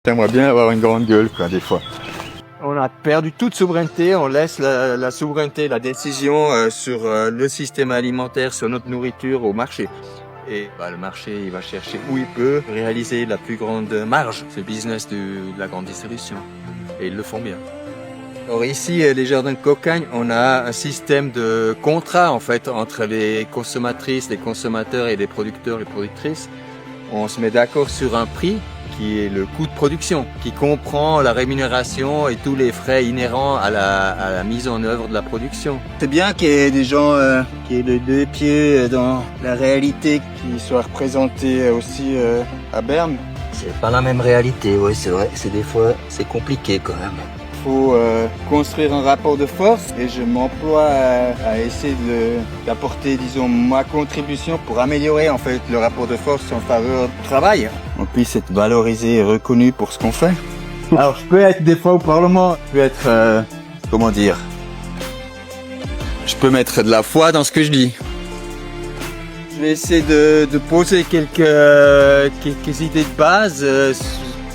J'aimerais bien avoir une grande gueule, quoi, des fois. On a perdu toute souveraineté, on laisse la souveraineté, la décision sur le système alimentaire, sur notre nourriture au marché. Et le marché, il va chercher où il peut réaliser la plus grande marge. C'est le business de la grande distribution. Et ils le font bien. Alors ici, les jardins de Cocagne, on a un système de contrat en fait entre les consommatrices, les consommateurs et les producteurs, les productrices. On se met d'accord sur un prix qui est le coût de production, qui comprend la rémunération et tous les frais inhérents à la mise en œuvre de la production. C'est bien qu'il y ait des gens qui aient les deux pieds dans la réalité, qui soient représentés aussi à Berne. C'est pas la même réalité, oui, c'est vrai. C'est des fois, c'est compliqué quand même. Il faut construire un rapport de force et je m'emploie à essayer d'apporter, disons, ma contribution pour améliorer en fait le rapport de force en faveur du travail. On puisse être valorisé et reconnu pour ce qu'on fait. Alors je peux être des fois au Parlement, je peux être, comment dire, je peux mettre de la foi dans ce que je dis. Je vais essayer de poser quelques idées de base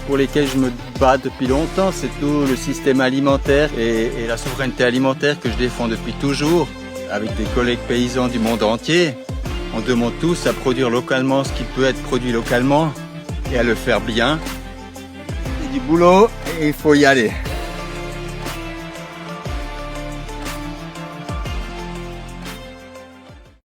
pour lesquelles je me bats depuis longtemps. C'est tout le système alimentaire et la souveraineté alimentaire que je défends depuis toujours. Avec des collègues paysans du monde entier, on demande tous à produire localement ce qui peut être produit localement et à le faire bien. C'est du boulot et il faut y aller.